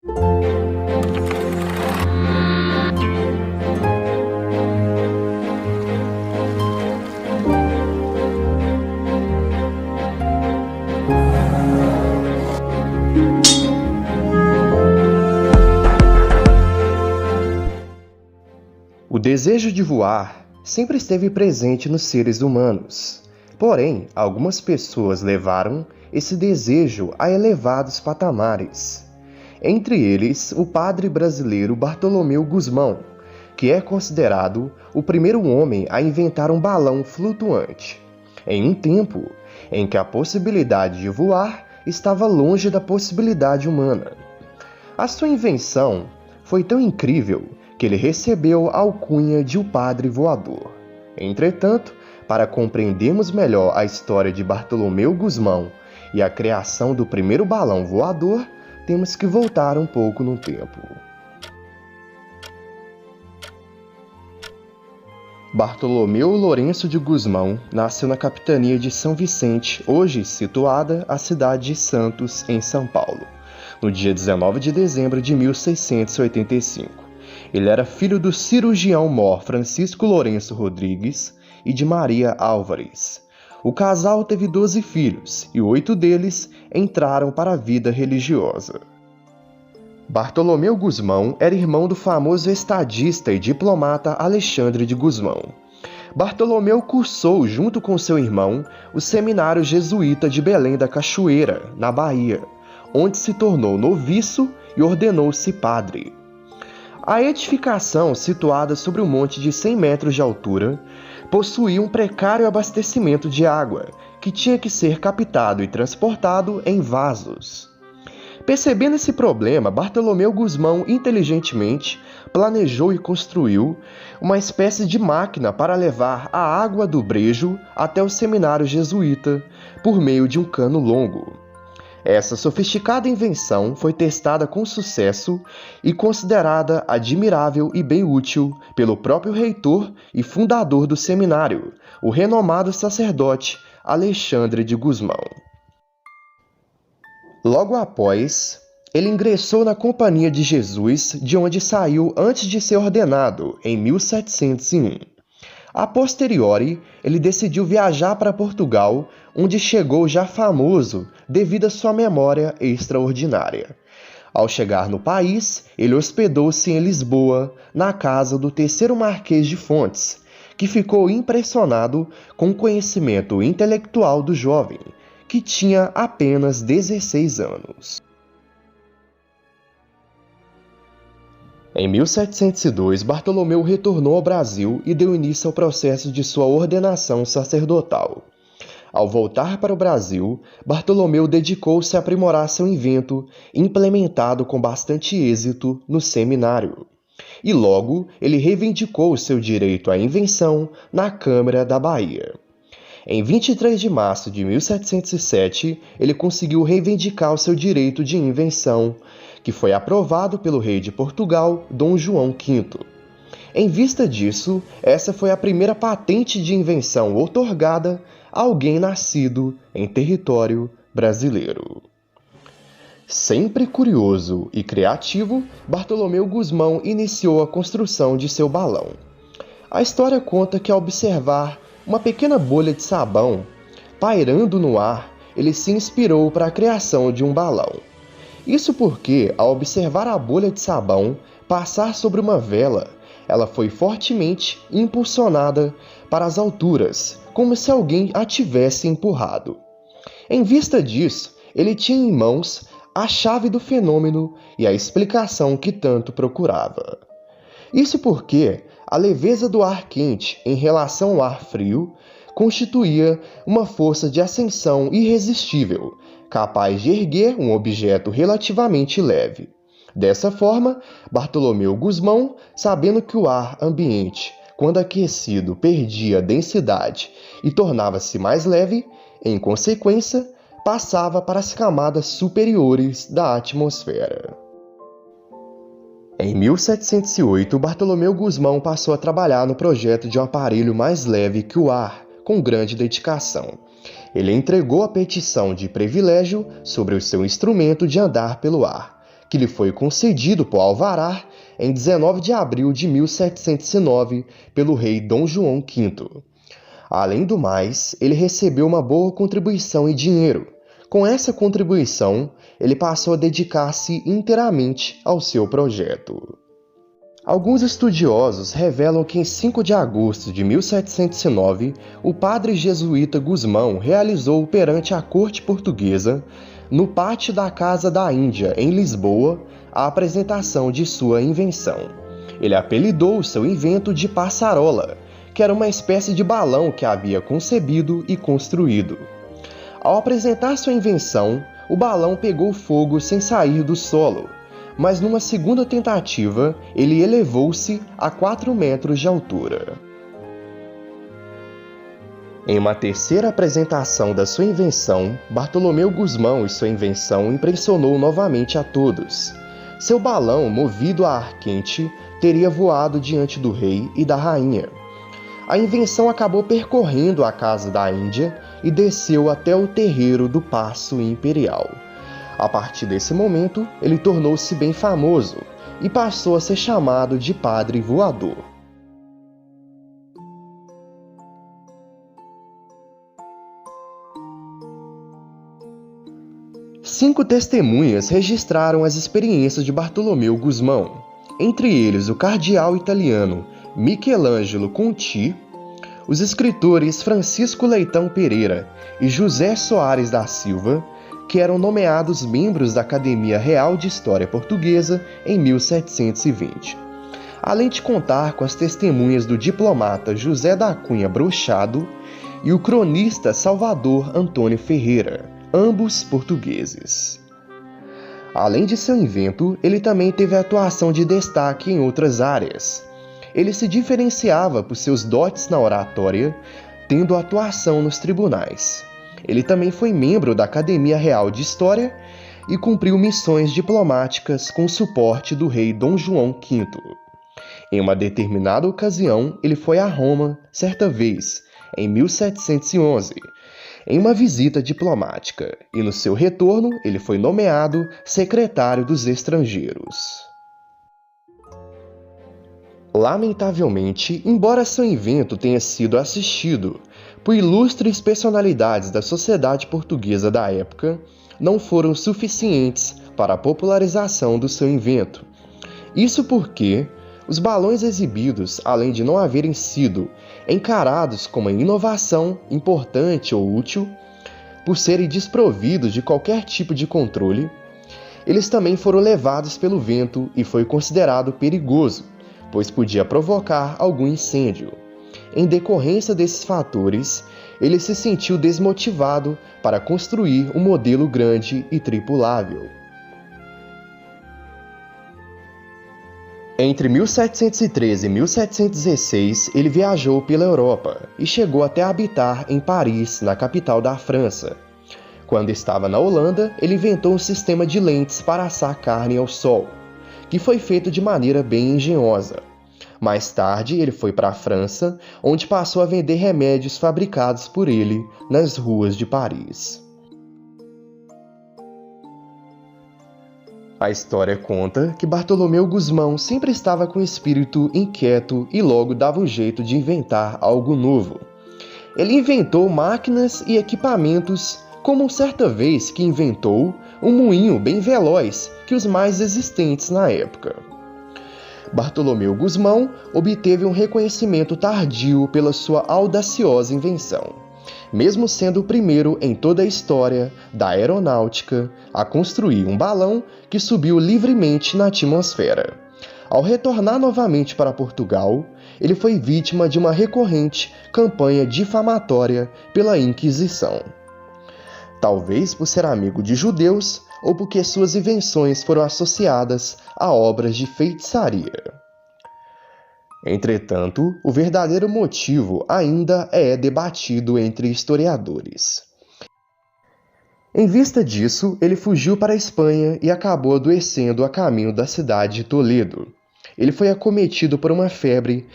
O desejo de voar sempre esteve presente nos seres humanos. Porém, algumas pessoas levaram esse desejo a elevados patamares. Entre eles, o padre brasileiro Bartolomeu Gusmão, que é considerado o primeiro homem a inventar um balão flutuante, em um tempo em que a possibilidade de voar estava longe da possibilidade humana. A sua invenção foi tão incrível que ele recebeu a alcunha de o Padre Voador. Entretanto, para compreendermos melhor a história de Bartolomeu Gusmão e a criação do primeiro balão voador, temos que voltar um pouco no tempo. Bartolomeu Lourenço de Gusmão nasceu na capitania de São Vicente, hoje situada a cidade de Santos, em São Paulo, no dia 19 de dezembro de 1685. Ele era filho do cirurgião-mor Francisco Lourenço Rodrigues e de Maria Álvares. O casal teve 12 filhos e 8 deles entraram para a vida religiosa. Bartolomeu Gusmão era irmão do famoso estadista e diplomata Alexandre de Gusmão. Bartolomeu cursou, junto com seu irmão, o seminário jesuíta de Belém da Cachoeira, na Bahia, onde se tornou noviço e ordenou-se padre. A edificação, situada sobre um monte de 100 metros de altura, possuía um precário abastecimento de água, que tinha que ser captado e transportado em vasos. Percebendo esse problema, Bartolomeu Gusmão inteligentemente planejou e construiu uma espécie de máquina para levar a água do brejo até o seminário jesuíta por meio de um cano longo. Essa sofisticada invenção foi testada com sucesso e considerada admirável e bem útil pelo próprio reitor e fundador do seminário, o renomado sacerdote Alexandre de Gusmão. Logo após, ele ingressou na Companhia de Jesus, de onde saiu antes de ser ordenado, em 1701. A posteriori, ele decidiu viajar para Portugal, onde chegou já famoso devido à sua memória extraordinária. Ao chegar no país, ele hospedou-se em Lisboa, na casa do terceiro Marquês de Fontes, que ficou impressionado com o conhecimento intelectual do jovem, que tinha apenas 16 anos. Em 1702, Bartolomeu retornou ao Brasil e deu início ao processo de sua ordenação sacerdotal. Ao voltar para o Brasil, Bartolomeu dedicou-se a aprimorar seu invento, implementado com bastante êxito no seminário. E logo ele reivindicou seu direito à invenção na Câmara da Bahia. Em 23 de março de 1707, ele conseguiu reivindicar o seu direito de invenção, que foi aprovado pelo rei de Portugal, Dom João V. Em vista disso, essa foi a primeira patente de invenção outorgada a alguém nascido em território brasileiro. Sempre curioso e criativo, Bartolomeu Gusmão iniciou a construção de seu balão. A história conta que, ao observar uma pequena bolha de sabão pairando no ar, ele se inspirou para a criação de um balão. Isso porque, ao observar a bolha de sabão passar sobre uma vela, ela foi fortemente impulsionada para as alturas, como se alguém a tivesse empurrado. Em vista disso, ele tinha em mãos a chave do fenômeno e a explicação que tanto procurava. Isso porque a leveza do ar quente em relação ao ar frio constituía uma força de ascensão irresistível, capaz de erguer um objeto relativamente leve. Dessa forma, Bartolomeu Gusmão, sabendo que o ar ambiente, quando aquecido, perdia densidade e tornava-se mais leve, em consequência, passava para as camadas superiores da atmosfera. Em 1708, Bartolomeu Gusmão passou a trabalhar no projeto de um aparelho mais leve que o ar, com grande dedicação. Ele entregou a petição de privilégio sobre o seu instrumento de andar pelo ar, que lhe foi concedido por alvará em 19 de abril de 1709 pelo rei Dom João V. Além do mais, ele recebeu uma boa contribuição em dinheiro. Com essa contribuição, ele passou a dedicar-se inteiramente ao seu projeto. Alguns estudiosos revelam que em 5 de agosto de 1709, o padre jesuíta Gusmão realizou perante a corte portuguesa, no pátio da Casa da Índia, em Lisboa, a apresentação de sua invenção. Ele apelidou o seu invento de passarola, que era uma espécie de balão que havia concebido e construído. Ao apresentar sua invenção, o balão pegou fogo sem sair do solo, mas numa segunda tentativa, ele elevou-se a 4 metros de altura. Em uma terceira apresentação da sua invenção, Bartolomeu Gusmão e sua invenção impressionou novamente a todos. Seu balão, movido a ar quente, teria voado diante do rei e da rainha. A invenção acabou percorrendo a Casa da Índia e desceu até o terreiro do Paço Imperial. A partir desse momento, ele tornou-se bem famoso e passou a ser chamado de Padre Voador. Cinco testemunhas registraram as experiências de Bartolomeu Gusmão, entre eles o cardeal italiano Michelangelo Conti, os escritores Francisco Leitão Pereira e José Soares da Silva, que eram nomeados membros da Academia Real de História Portuguesa em 1720. Além de contar com as testemunhas do diplomata José da Cunha Brochado e o cronista Salvador Antônio Ferreira, ambos portugueses. Além de seu invento, ele também teve atuação de destaque em outras áreas. Ele se diferenciava por seus dotes na oratória, tendo atuação nos tribunais. Ele também foi membro da Academia Real de História e cumpriu missões diplomáticas com o suporte do rei Dom João V. Em uma determinada ocasião, ele foi a Roma, certa vez, em 1711, em uma visita diplomática, e no seu retorno ele foi nomeado secretário dos estrangeiros. Lamentavelmente, embora seu invento tenha sido assistido por ilustres personalidades da sociedade portuguesa da época, não foram suficientes para a popularização do seu invento. Isso porque os balões exibidos, além de não haverem sido encarados como uma inovação importante ou útil, por serem desprovidos de qualquer tipo de controle, eles também foram levados pelo vento e foi considerado perigoso, pois podia provocar algum incêndio. Em decorrência desses fatores, ele se sentiu desmotivado para construir um modelo grande e tripulável. Entre 1713 e 1716, ele viajou pela Europa e chegou até habitar em Paris, na capital da França. Quando estava na Holanda, ele inventou um sistema de lentes para assar carne ao sol, que foi feito de maneira bem engenhosa. Mais tarde, ele foi para a França, onde passou a vender remédios fabricados por ele nas ruas de Paris. A história conta que Bartolomeu Gusmão sempre estava com o espírito inquieto e logo dava um jeito de inventar algo novo. Ele inventou máquinas e equipamentos, como certa vez que inventou um moinho bem veloz que os mais existentes na época. Bartolomeu Gusmão obteve um reconhecimento tardio pela sua audaciosa invenção, mesmo sendo o primeiro em toda a história da aeronáutica a construir um balão que subiu livremente na atmosfera. Ao retornar novamente para Portugal, ele foi vítima de uma recorrente campanha difamatória pela Inquisição. Talvez por ser amigo de judeus ou porque suas invenções foram associadas a obras de feitiçaria. Entretanto, o verdadeiro motivo ainda é debatido entre historiadores. Em vista disso, ele fugiu para a Espanha e acabou adoecendo a caminho da cidade de Toledo. Ele foi acometido por uma febre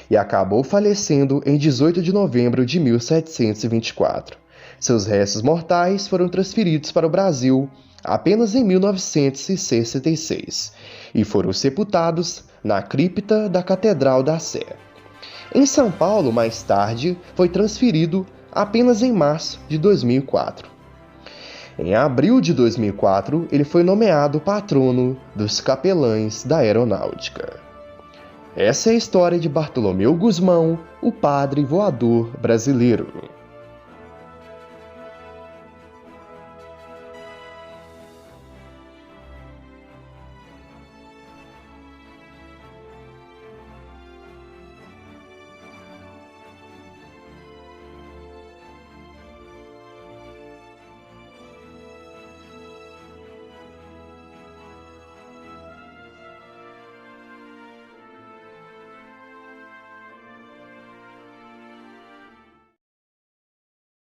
e acabou falecendo em 18 de novembro de 1724. Seus restos mortais foram transferidos para o Brasil, apenas em 1966, e foram sepultados na cripta da Catedral da Sé. Em São Paulo, mais tarde, foi transferido apenas em março de 2004. Em abril de 2004, ele foi nomeado patrono dos capelães da aeronáutica. Essa é a história de Bartolomeu Gusmão, o padre voador brasileiro.